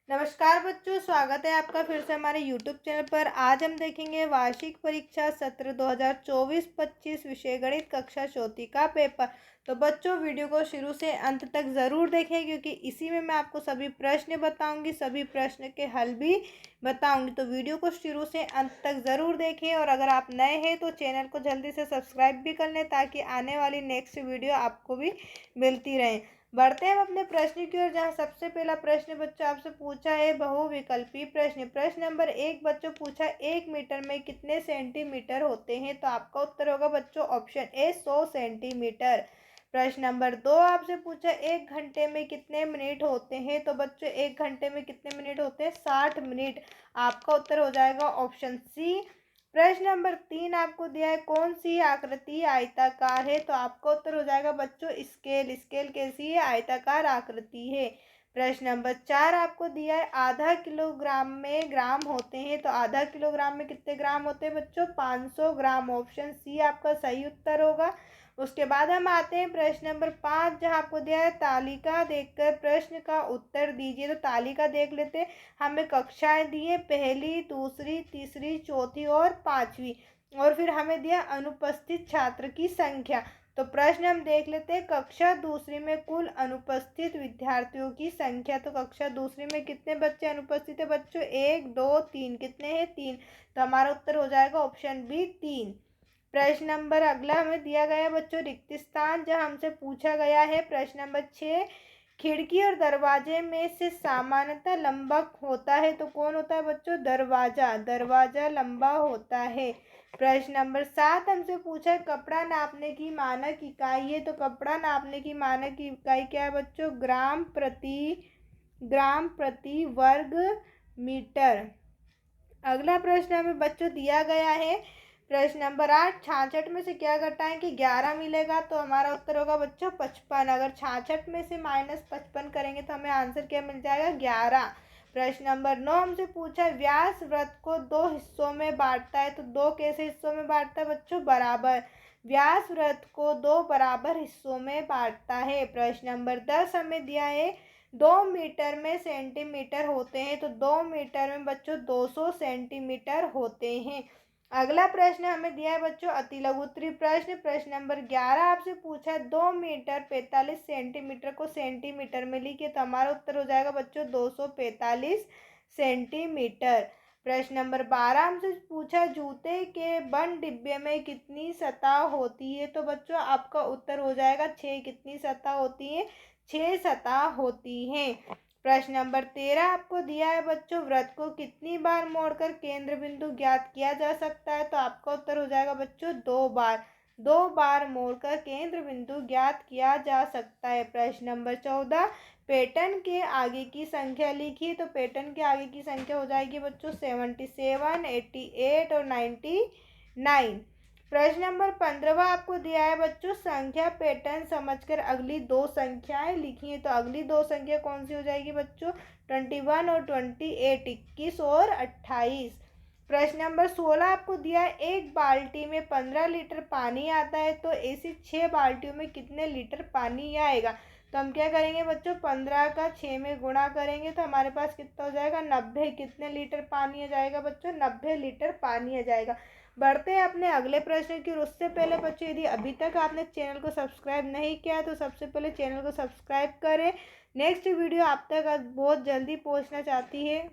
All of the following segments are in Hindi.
नमस्कार बच्चों, स्वागत है आपका फिर से हमारे YouTube चैनल पर। आज हम देखेंगे वार्षिक परीक्षा सत्र 2024-25 विषय गणित कक्षा चौथी का पेपर। तो बच्चों वीडियो को शुरू से अंत तक ज़रूर देखें, क्योंकि इसी में मैं आपको सभी प्रश्न बताऊंगी, सभी प्रश्न के हल भी बताऊंगी। तो वीडियो को शुरू से अंत तक ज़रूर देखें, और अगर आप नए हैं तो चैनल को जल्दी से सब्सक्राइब भी कर लें, ताकि आने वाली नेक्स्ट वीडियो आपको भी मिलती रहे। बढ़ते हैं हम अपने प्रश्न की ओर, जहाँ सबसे पहला प्रश्न बच्चों आपसे पूछा है बहुविकल्पी प्रश्न। प्रश्न नंबर 1 बच्चों पूछा 1 मीटर में कितने सेंटीमीटर होते हैं? तो आपका उत्तर होगा बच्चों ऑप्शन ए 100 सेंटीमीटर। प्रश्न नंबर 2 आपसे पूछा 1 घंटे में कितने मिनट होते हैं? तो बच्चों 1 घंटे में कितने मिनट होते हैं? 60 मिनट। आपका उत्तर हो जाएगा ऑप्शन सी। प्रश्न नंबर 3 आपको दिया है कौन सी आकृति आयताकार है? तो आपका उत्तर हो जाएगा बच्चों स्केल। स्केल कैसी है? आयताकार आकृति है। प्रश्न नंबर 4 आपको दिया है आधा किलोग्राम में ग्राम होते हैं। तो आधा किलोग्राम में कितने ग्राम होते हैं बच्चों? 500 ग्राम। ऑप्शन सी आपका सही उत्तर होगा। उसके बाद हम आते हैं प्रश्न नंबर 5, जहाँ आपको दिया है तालिका देखकर प्रश्न का उत्तर दीजिए। तो तालिका देख लेते हैं। हमें कक्षाएं दी है, पहली, दूसरी, तीसरी, चौथी और पांचवी, और फिर हमें दिया अनुपस्थित छात्र की संख्या। तो प्रश्न हम देख लेते हैं, कक्षा दूसरी में कुल अनुपस्थित विद्यार्थियों की संख्या। तो कक्षा दूसरी में कितने बच्चे अनुपस्थित है बच्चों? 1 2 3। कितने हैं? 3। तो हमारा उत्तर हो जाएगा ऑप्शन बी 3। प्रश्न नंबर अगला हमें दिया गया बच्चों रिक्त स्थान, जहाँ हमसे पूछा गया है प्रश्न नंबर 6, खिड़की और दरवाजे में से सामान्यतः लंबा होता है। तो कौन होता है बच्चों? दरवाजा। दरवाजा लंबा होता है। प्रश्न नंबर 7 हमसे पूछा है कपड़ा नापने की मानक इकाई है। तो कपड़ा नापने की मानक इकाई क्या है बच्चों? ग्राम प्रति वर्ग मीटर। अगला प्रश्न हमें बच्चों दिया गया है प्रश्न नंबर 8, 66 में से क्या घटाएं कि 11 मिलेगा? तो हमारा उत्तर होगा बच्चों 55। अगर 66 में से -55 करेंगे तो हमें आंसर क्या मिल जाएगा? 11। प्रश्न नंबर 9 हमसे पूछा व्यास वृत्त को 2 हिस्सों में बांटता है। तो 2 कैसे हिस्सों में बांटता है बच्चों? बराबर। व्यास वृत्त को 2 बराबर हिस्सों में बांटता है। प्रश्न नंबर 10 हमें दिया है 2 मीटर में सेंटीमीटर होते हैं। तो 2 मीटर में बच्चों 200 सेंटीमीटर होते हैं। अगला प्रश्न हमें दिया है बच्चों अति लघु उत्तरीय प्रश्न। प्रश्न नंबर 11 आपसे पूछा है 2 मीटर 45 सेंटीमीटर को सेंटीमीटर में लिखिए। तो हमारा उत्तर हो जाएगा बच्चों 245 सेंटीमीटर। प्रश्न नंबर 12 हमसे पूछा जूते के बंद डिब्बे में कितनी सतह होती है? तो बच्चों आपका उत्तर हो जाएगा 6। कितनी सतह होती है? 6 सतह होती हैं। प्रश्न नंबर 13 आपको दिया है बच्चों वृत्त को कितनी बार मोड़कर केंद्र बिंदु ज्ञात किया जा सकता है? तो आपका उत्तर हो जाएगा बच्चों 2 बार। 2 बार मोड़कर केंद्र बिंदु ज्ञात किया जा सकता है। प्रश्न नंबर 14, पैटर्न के आगे की संख्या लिखिए। तो पैटर्न के आगे की संख्या हो जाएगी बच्चों 77, 88 और 99। प्रश्न नंबर 15 आपको दिया है बच्चों संख्या पैटर्न समझकर अगली 2 संख्याएं लिखिए। तो अगली 2 संख्या कौन सी हो जाएगी बच्चों? 21 और 28, 21 और 28। प्रश्न नंबर 16 आपको दिया है एक बाल्टी में 15 लीटर पानी आता है। तो ऐसी 6 बाल्टियों में कितने लीटर पानी आएगा? तो हम क्या करेंगे बच्चों? 15 का 6 में गुणा करेंगे तो हमारे पास कितना हो जाएगा? 90। कितने लीटर पानी आ जाएगा बच्चों? 90 लीटर पानी आ जाएगा। बढ़ते हैं अपने अगले प्रश्न की। उससे पहले बच्चों यदि अभी तक आपने चैनल को सब्सक्राइब नहीं किया तो सबसे पहले चैनल को सब्सक्राइब करें। नेक्स्ट वीडियो आप तक बहुत जल्दी पहुंचना चाहती है,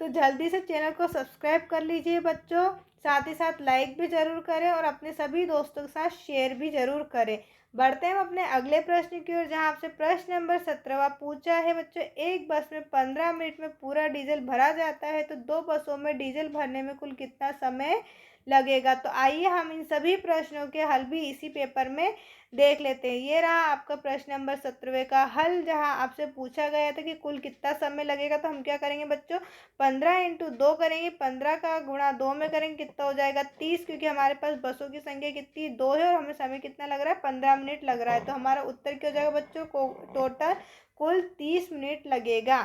तो जल्दी से चैनल को सब्सक्राइब कर लीजिए बच्चों। साथ ही साथ लाइक भी ज़रूर करें और अपने सभी दोस्तों के साथ शेयर भी ज़रूर करें। बढ़ते हैं अपने अगले प्रश्न की ओर, जहां आपसे प्रश्न नंबर 17 पूछा है बच्चों एक बस में 15 मिनट में पूरा डीजल भरा जाता है। तो 2 बसों में डीजल भरने में कुल कितना समय लगेगा? तो आइए हम इन सभी प्रश्नों के हल भी इसी पेपर में देख लेते हैं। ये रहा आपका प्रश्न नंबर 17 का हल, जहां आपसे पूछा गया था कि कुल कितना समय लगेगा। तो हम क्या करेंगे बच्चों? 15 इंटू 2 करेंगे, 15 का गुणा 2 में करेंगे, कितना हो जाएगा? 30, क्योंकि हमारे पास बसों की संख्या कितनी? 2 है और हमें समय कितना लग रहा है? 15 मिनट लग रहा है। तो हमारा उत्तर क्या हो जाएगा बच्चों? को टोटल कुल 30 मिनट लगेगा।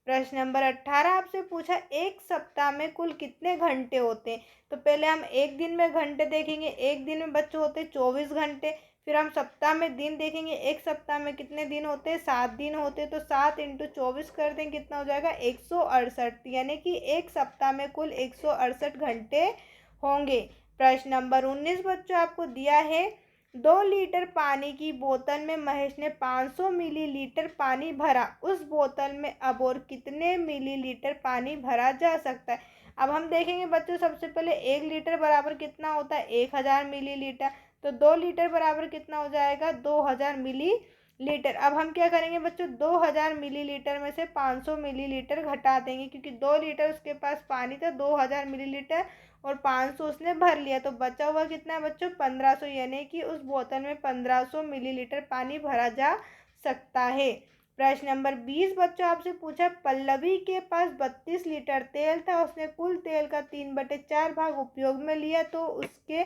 प्रश्न नंबर 18 आपसे पूछा एक सप्ताह में कुल कितने घंटे होते हैं? तो पहले हम एक दिन में घंटे देखेंगे। एक दिन में बच्चों होते 24 घंटे। फिर हम सप्ताह में दिन देखेंगे, एक सप्ताह में कितने दिन होते हैं, 7 दिन होते हैं। तो 7 × 24 कर दें, कितना हो जाएगा, 168, यानी कि एक सप्ताह में कुल 168 घंटे होंगे। प्रश्न नंबर 19 बच्चों आपको दिया है, 2 लीटर पानी की बोतल में महेश ने 500 मिलीलीटर पानी भरा, उस बोतल में अब और कितने मिलीलीटर पानी भरा जा सकता है। अब हम देखेंगे बच्चों, सबसे पहले 1 लीटर बराबर कितना होता है, 1000 मिलीलीटर। तो 2 लीटर बराबर कितना हो जाएगा, 2000 मिलीलीटर। अब हम क्या करेंगे बच्चों, 2000 मिलीलीटर में से 500 मिलीलीटर घटा देंगे, क्योंकि 2 लीटर उसके पास पानी था, 2000 मिलीलीटर और 500 उसने भर लिया, तो बचा हुआ कितना है बच्चों, 1500, यानी कि उस बोतल में 1500 मिलीलीटर पानी भरा जा सकता है। प्रश्न नंबर 20 बच्चों आपसे पूछा, पल्लवी के पास 32 लीटर तेल था, उसने कुल तेल का 3/4 भाग उपयोग में लिया, तो उसके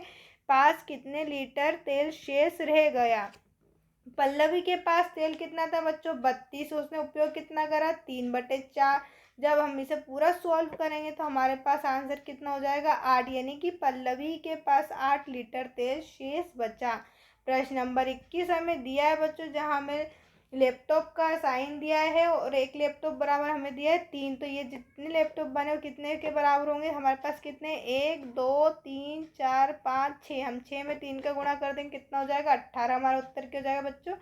पास कितने लीटर तेल शेष रह गया। पल्लवी के पास तेल कितना था बच्चों, 32, उसने उपयोग कितना करा, 3/4। जब हम इसे पूरा सॉल्व करेंगे तो हमारे पास आंसर कितना हो जाएगा, 8, यानी कि पल्लवी के पास 8 लीटर तेल शेष बचा। प्रश्न नंबर 21 हमें दिया है बच्चों, जहाँ हमें लैपटॉप का साइन दिया है और एक लैपटॉप बराबर हमें दिया है 3। तो ये जितने लैपटॉप बने वो कितने के बराबर होंगे, हमारे पास कितने, 1 2 3 4 5 6। हम 6 में 3 का गुणा कर देंगे, कितना हो जाएगा, 18। हमारा उत्तर क्या हो जाएगा बच्चों,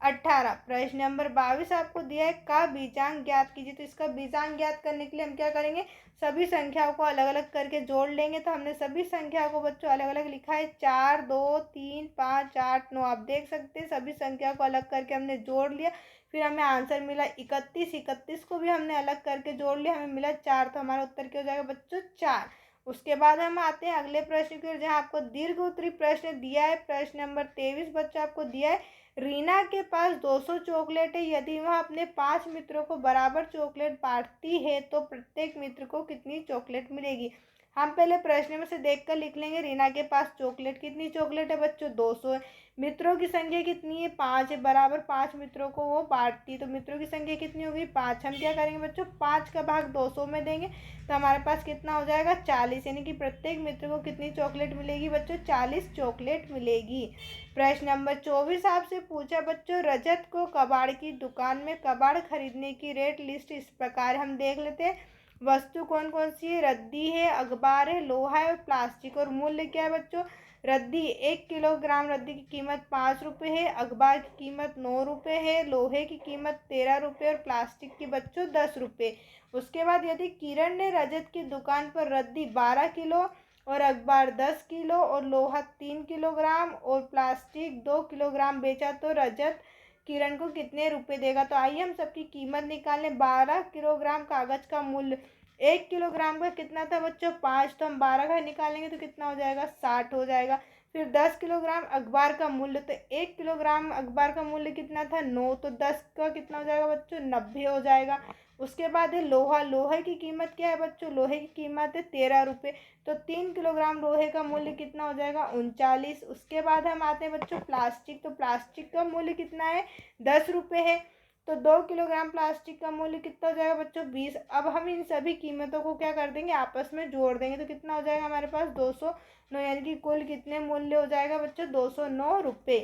18। प्रश्न नंबर 22 आपको दिया है, का बीजांक ज्ञात कीजिए। तो इसका बीजांक ज्ञात करने के लिए हम क्या करेंगे, सभी संख्याओं को अलग अलग करके जोड़ लेंगे। तो हमने सभी संख्याओं को बच्चों अलग अलग लिखा है, 4 2 3 5 8 9। आप देख सकते हैं सभी संख्याओं को अलग करके हमने जोड़ लिया, फिर हमें आंसर मिला 31। 31 को भी हमने अलग करके जोड़ लिया, हमें मिला 4। तो हमारा उत्तर क्या हो जाएगा बच्चों, 4। उसके बाद हम आते हैं अगले प्रश्न की ओर, जहाँ आपको दीर्घ उत्तरी प्रश्न दिया है। प्रश्न नंबर 23 बच्चों आपको दिया है, रीना के पास 200 चॉकलेट है, यदि वह अपने 5 मित्रों को बराबर चॉकलेट बांटती है तो प्रत्येक मित्र को कितनी चॉकलेट मिलेगी। हम पहले प्रश्न में से देखकर लिख लेंगे, रीना के पास चॉकलेट, कितनी चॉकलेट है बच्चों, 200 है। मित्रों की संख्या कितनी है, 5 है, बराबर 5 मित्रों को वो बांटती है, तो मित्रों की संख्या कितनी होगी, 5। हम क्या करेंगे बच्चों, 5 का भाग 200 में देंगे, तो हमारे पास कितना हो जाएगा, 40, यानी कि प्रत्येक मित्र को कितनी चॉकलेट मिलेगी बच्चों, 40 चॉकलेट मिलेगी। प्रश्न नंबर 24 आपसे पूछा बच्चों, रजत को कबाड़ की दुकान में कबाड़ खरीदने की रेट लिस्ट इस प्रकार, हम देख लेते हैं। वस्तु कौन कौन सी है, रद्दी है, अखबार है, लोहा है और प्लास्टिक। और मूल्य क्या है बच्चों, रद्दी 1 किलोग्राम रद्दी की कीमत 5 रुपये है, अखबार की कीमत 9 रुपये है, लोहे की कीमत 13 रुपये और प्लास्टिक की बच्चों 10 रुपये। उसके बाद यदि किरण ने रजत की दुकान पर रद्दी 12 किलो और अखबार 10 किलो और लोहा 3 किलोग्राम और प्लास्टिक 2 किलोग्राम बेचा, तो रजत किरण को कितने रुपए देगा। तो आइए हम सबकी कीमत निकालें। 12 किलोग्राम कागज का मूल्य 1 किलोग्राम का कितना था बच्चों, 5। तो हम 12 का निकालेंगे तो कितना हो जाएगा, 60 हो जाएगा। फिर 10 किलोग्राम अखबार का मूल्य, तो 1 किलोग्राम अखबार का मूल्य कितना था, 9। तो 10 का कितना हो जाएगा बच्चों, 90 हो जाएगा। उसके बाद है लोहा, लोहे की कीमत क्या है बच्चों, लोहे की कीमत है 13 रुपये, तो 3 किलोग्राम लोहे का मूल्य कितना हो जाएगा, 39। उसके बाद हम आते हैं बच्चों प्लास्टिक, तो प्लास्टिक का मूल्य कितना है, 10 रुपये है, तो 2 किलोग्राम प्लास्टिक का मूल्य कितना हो जाएगा बच्चों, 20। अब हम इन सभी कीमतों को क्या कर देंगे, आपस में जोड़ देंगे, तो कितना हो जाएगा हमारे पास 209, यानी कि कुल कितने मूल्य हो जाएगा बच्चों, 209 रुपये।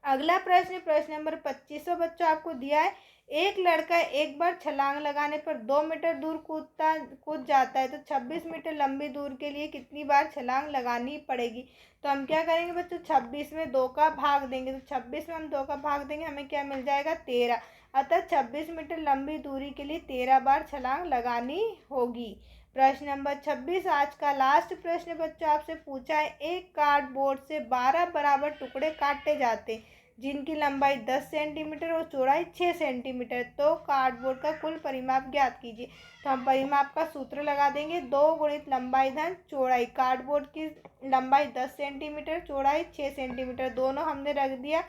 अगला प्रश्न, प्रश्न नंबर 25 बच्चों आपको दिया है, एक लड़का एक बार छलांग लगाने पर 2 मीटर दूर कूद जाता है, तो 26 मीटर लंबी दूर के लिए कितनी बार छलांग लगानी पड़ेगी। तो हम क्या करेंगे बच्चों, 26 में 2 का भाग देंगे, तो 26 में हम 2 का भाग देंगे, हमें क्या मिल जाएगा, 13। अतः 26 मीटर लंबी दूरी के लिए 13 बार छलांग लगानी होगी। प्रश्न नंबर 26 आज का लास्ट प्रश्न बच्चों आपसे पूछा है, एक कार्डबोर्ड से 12 बराबर टुकड़े काटे जाते जिनकी लंबाई 10 सेंटीमीटर और चौड़ाई 6 सेंटीमीटर, तो कार्डबोर्ड का कुल परिमाप ज्ञात कीजिए। तो हम परिमाप का सूत्र लगा देंगे, 2 गुणित लंबाई धन चौड़ाई। कार्डबोर्ड की लंबाई 10 सेंटीमीटर, चौड़ाई 6 सेंटीमीटर, दोनों हमने रख दिया,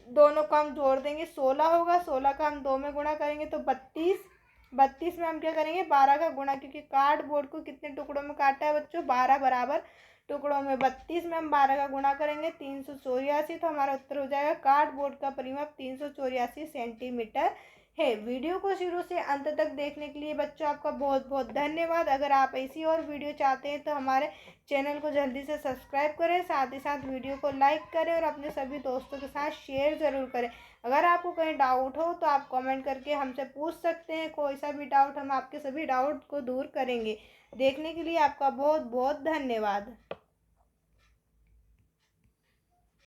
दोनों को हम जोड़ देंगे, 16 होगा। 16 का हम 2 में गुणा करेंगे तो 32। 32 में हम क्या करेंगे, 12 का गुणा, क्योंकि कार्डबोर्ड को कितने टुकड़ों में काटा है बच्चों, 12 बराबर टुकड़ों में। 32 में हम 12 का गुणा करेंगे, 384। तो हमारा उत्तर हो जाएगा कार्डबोर्ड का परिमाप 384 सेंटीमीटर है। वीडियो को शुरू से अंत तक देखने के लिए बच्चों आपका बहुत बहुत धन्यवाद। अगर आप ऐसी और वीडियो चाहते हैं तो हमारे चैनल को जल्दी से सब्सक्राइब करें, साथ ही साथ वीडियो को लाइक करें और अपने सभी दोस्तों के साथ शेयर ज़रूर करें। अगर आपको कहीं डाउट हो तो आप कमेंट करके हमसे पूछ सकते हैं, कोई सा भी डाउट, हम आपके सभी डाउट को दूर करेंगे। देखने के लिए आपका बहुत बहुत धन्यवाद।